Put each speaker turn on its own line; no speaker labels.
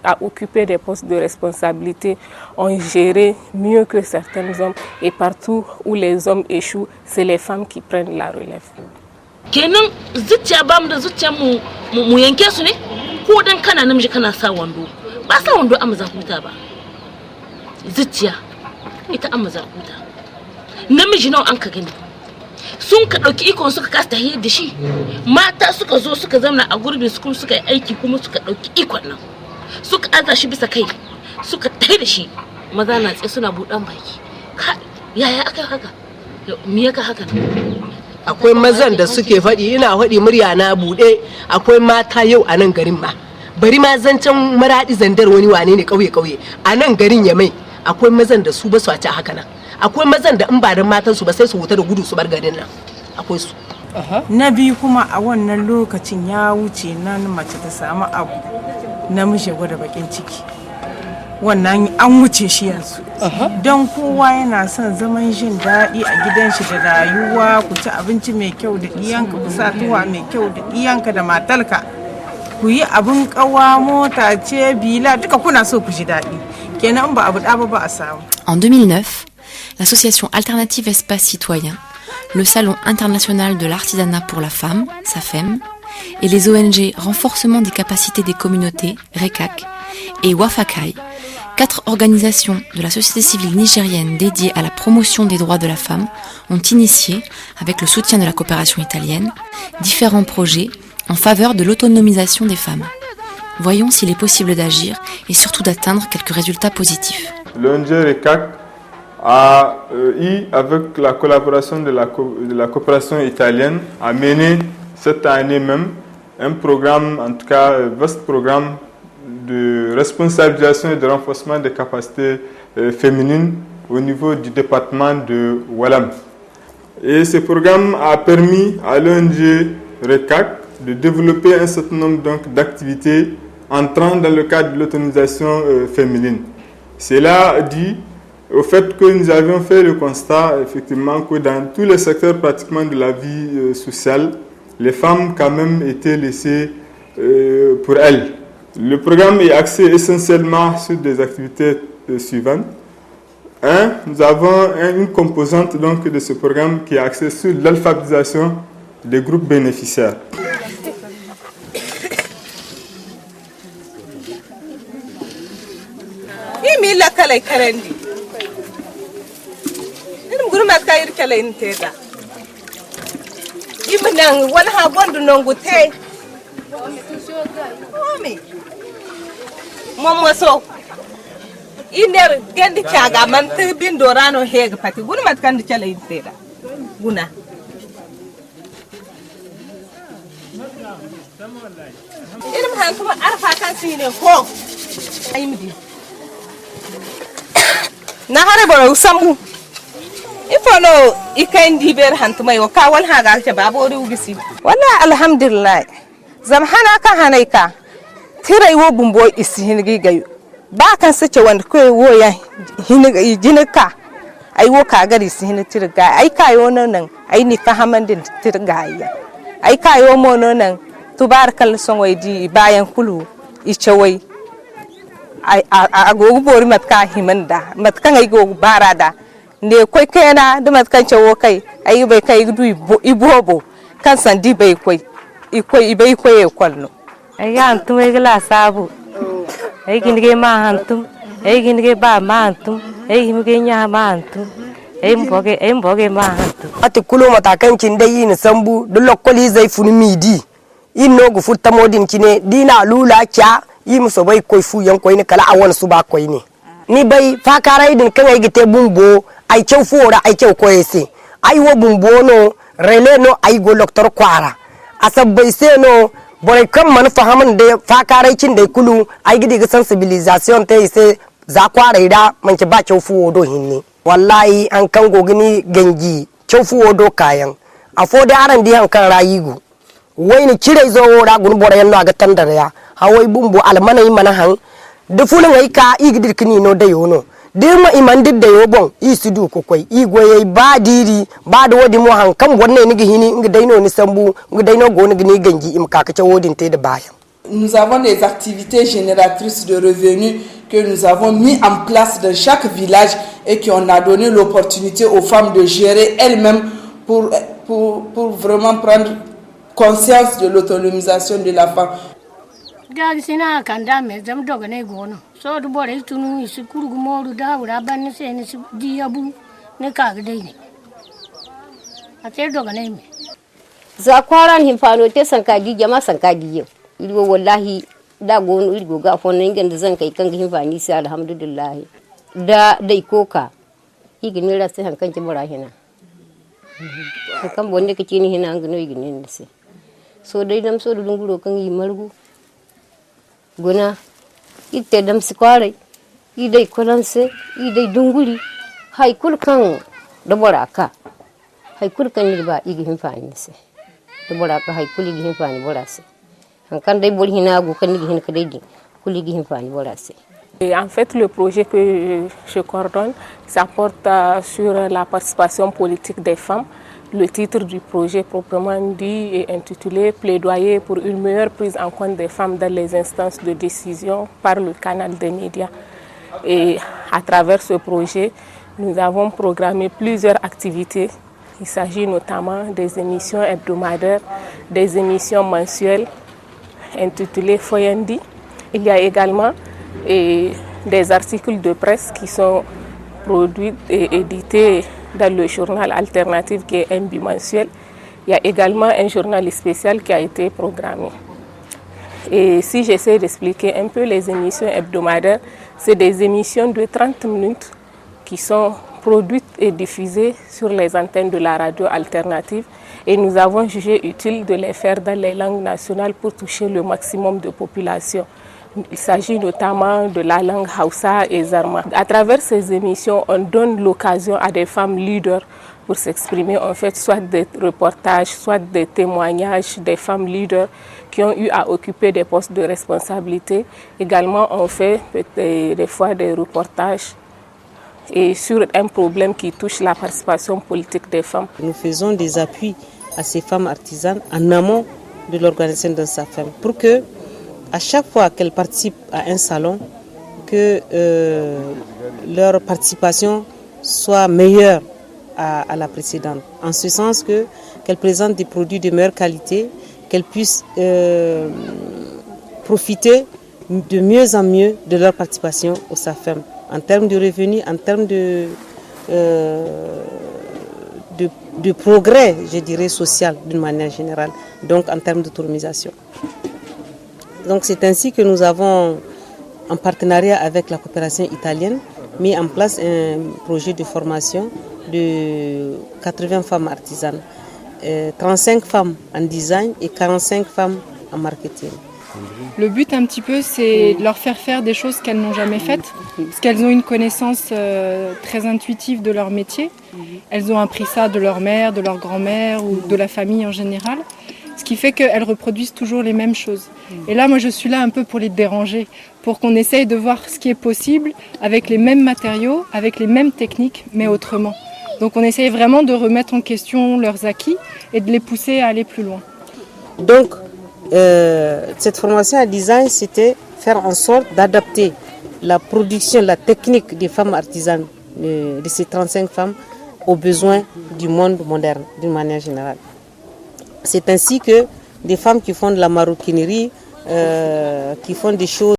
à occuper des postes de responsabilité ont géré mieux que certains hommes et partout où les hommes échouent, c'est les femmes qui prennent la relève.
Kenan zuciya bam da zuciya mu yanke su ne ko dan kana namiji kana sa wando ba sa wando a mazakuta ba zuciya ita a mazakuta namiji nawa an ka gani sun ka dauki ikon suka kasa tahiyar da shi mata suka zo suka zauna a gurbin su kuma suka yi aiki kuma suka dauki ikon nan suka aza shi bisa kai suka tai da shi maza na tsaye suna budan baki yaya aka haka me yaka haka
akwai mazan da suke faɗi ina faɗi murya na buɗe akwai mata yau a nan garin ma bari ma zancen maradi zandar wani wane ne kauye a nan garin Yamai akwai mazan da su ba su a ci haka nan akwai mazan da in ba da matan su ba sai su wuta da gudu su bar garin nan akwai su
na biyu kuma a wannan lokacin ya wuce nan mace ta samu abu namiji gwada bakin ciki wannan an wuce shi yanzu don kowa yana son zaman jin daɗi a gidan shi da rayuwa ku ci abinci mai kyau da ɗiyanka ku sa tuwa mai kyau da ɗiyanka da matalka ku yi abin ƙawa mota ce bila duka kuna so ku ji daɗi kenan ba abu ɗaba ba a samu.
En 2009, l'association Alternative Espace Citoyen, le Salon international de l'artisanat pour la femme, SAFEM, et les ONG Renforcement des capacités des communautés, RECAC, et Wafakai, 4 organisations de la société civile nigérienne dédiées à la promotion des droits de la femme, ont initié, avec le soutien de la coopération italienne, différents projets en faveur de l'autonomisation des femmes. Voyons s'il est possible d'agir et surtout d'atteindre quelques résultats positifs.
L'ONG RECAC a avec la collaboration de la coopération italienne, a mené cette année même un programme, en tout cas un vaste programme de responsabilisation et de renforcement des capacités féminines au niveau du département de Walam. Et ce programme a permis à l'ONG RECAC de développer un certain nombre d'activités entrant dans le cadre de l'autonomisation féminine. Cela dit au fait que nous avions fait le constat effectivement que dans tous les secteurs pratiquement de la vie sociale, les femmes quand même étaient laissées pour elles. Le programme est axé essentiellement sur des activités suivantes. Nous avons une composante donc de ce programme qui est axée sur l'alphabétisation des groupes bénéficiaires.
Momoso iner gendi chaga man te bindorano heg pati guna mat kan chala intera guna ilim han kuma arfa kan sine ko ayimdi na hare boro sambu ifono ikaindi ber hantuma yo kawal haga ta babori ugisi wallahi alhamdulillah zamhana ka hanaika tirai wo bumbo isi hinigi gayu ba kan sace wanda kai wo ya hinigi jinika ai wo ka gari isi hin tirga ai kayo nan ai ni fahaman din tirga ai kayo mo nan tubarkal son waidi bayan kulu icewai ai agogo bori matka himanda matkan ai go barada ne koi kaina da matkan cewo kai ai bai kai du ibobo kan sandi bai koi ikoi bai koi kwalno
ai antum ai gala sabu ai gindige ma antum ai gindige ba ma antum ai himge nya ma antum ai mboge ma antum
ati kulo matakan kin dai yin sambu duk lokoli zai funi midi inno gu futta modin kine dina lula kya yi muso bai koi fu yan koi ne kala awon su ba koi ne ni bai fa karai din kan ai gite bumbo ai cew fora ai cew koyese ai wo bumbo no rele no ai go doktor kwara asabbai se no bore kan man fahaman da fa karai kin dai kulu ai gidi ga sensibilisation ta ise za kwara da man ki ba cew fu do hinni wallahi an kan gogini gangi cew fu do kayan afo da aran di han kan rayigo wai ni kire zo ra gun bore yan ga tandare ya hawai bumbo almanai mana han da fulin ai ka igdir kini no da yono dirma iman didda yobon isudu kokoi igoye ba diri ba da wodi mo han kan wonne ni gihini ngi dayno ni sambu ngi dayno go ni gangi im ka kace wodin te da bayan
Nous avons des activités génératrices de revenus que nous avons mis en place dans chaque village et qui ont donné l'opportunité aux femmes de gérer elles-mêmes pour vraiment prendre conscience de l'autonomisation de la femme.
Zakwaran himfano te sankagi jama sankagi yo wallahi da gonu irgo ga fon ngen da zan kai kan himfani sai alhamdulillah da dai koka igini ra sai hankan ki bura hina kan bonne ke kini hina ngino igini ne sai so dai dam so dun guro kan yi margu guna ite dam sikware idai kolanse idai dunguri hay kul kan da boraka hay kul kan ba igi himfani sai da boraka hay kul igi himfani borase hankan dai bol hina go kan igi hin kadai kul igi himfani borase.
Et en fait, le projet que je coordonne, ça porte sur la participation politique des femmes. Le titre du projet proprement dit est intitulé « Plaidoyer pour une meilleure prise en compte des femmes dans les instances de décision par le canal des médias ». Et à travers ce projet, nous avons programmé plusieurs activités. Il s'agit notamment des émissions hebdomadaires, des émissions mensuelles intitulées Foyendi. Il y a également des articles de presse qui sont produits et édités dans le journal alternatif qui est un bimensuel. Il y a également un journal spécial qui a été programmé. Et si j'essaie d'expliquer un peu les émissions hebdomadaires, c'est des émissions de 30 minutes qui sont produites et diffusées sur les antennes de la radio alternative. Et nous avons jugé utile de les faire dans les langues nationales pour toucher le maximum de population. Il s'agit notamment de la langue Hausa et Zarma. À travers ces émissions, on donne l'occasion à des femmes leaders pour s'exprimer. On fait soit des reportages, soit des témoignages des femmes leaders qui ont eu à occuper des postes de responsabilité. Également, on fait des fois des reportages et sur un problème qui touche la participation politique des femmes.
Nous faisons des appuis à ces femmes artisanes en amont de l'organisation de sa femme pour que à chaque fois qu'elles participent à un salon, que leur participation soit meilleure à la précédente. En ce sens qu'elles présentent des produits de meilleure qualité, qu'elles puissent profiter de mieux en mieux de leur participation au SAFEM, en termes de revenus, en termes de progrès, je dirais, social d'une manière générale, donc en termes d'autonomisation. Donc c'est ainsi que nous avons, en partenariat avec la coopération italienne, mis en place un projet de formation de 80 femmes artisanes, 35 femmes en design et 45 femmes en marketing.
Le but un petit peu, c'est de leur faire des choses qu'elles n'ont jamais faites, parce qu'elles ont une connaissance très intuitive de leur métier. Elles ont appris ça de leur mère, de leur grand-mère ou de la famille en général. Ce qui fait qu'elles reproduisent toujours les mêmes choses. Et là, moi, je suis là un peu pour les déranger, pour qu'on essaye de voir ce qui est possible avec les mêmes matériaux, avec les mêmes techniques, mais autrement. Donc on essaye vraiment de remettre en question leurs acquis et de les pousser à aller plus loin.
Donc, cette formation à design, c'était faire en sorte d'adapter la production, la technique des femmes artisanes, de ces 35 femmes, aux besoins du monde moderne, d'une manière générale. C'est ainsi que des femmes qui font de la maroquinerie, qui font des choses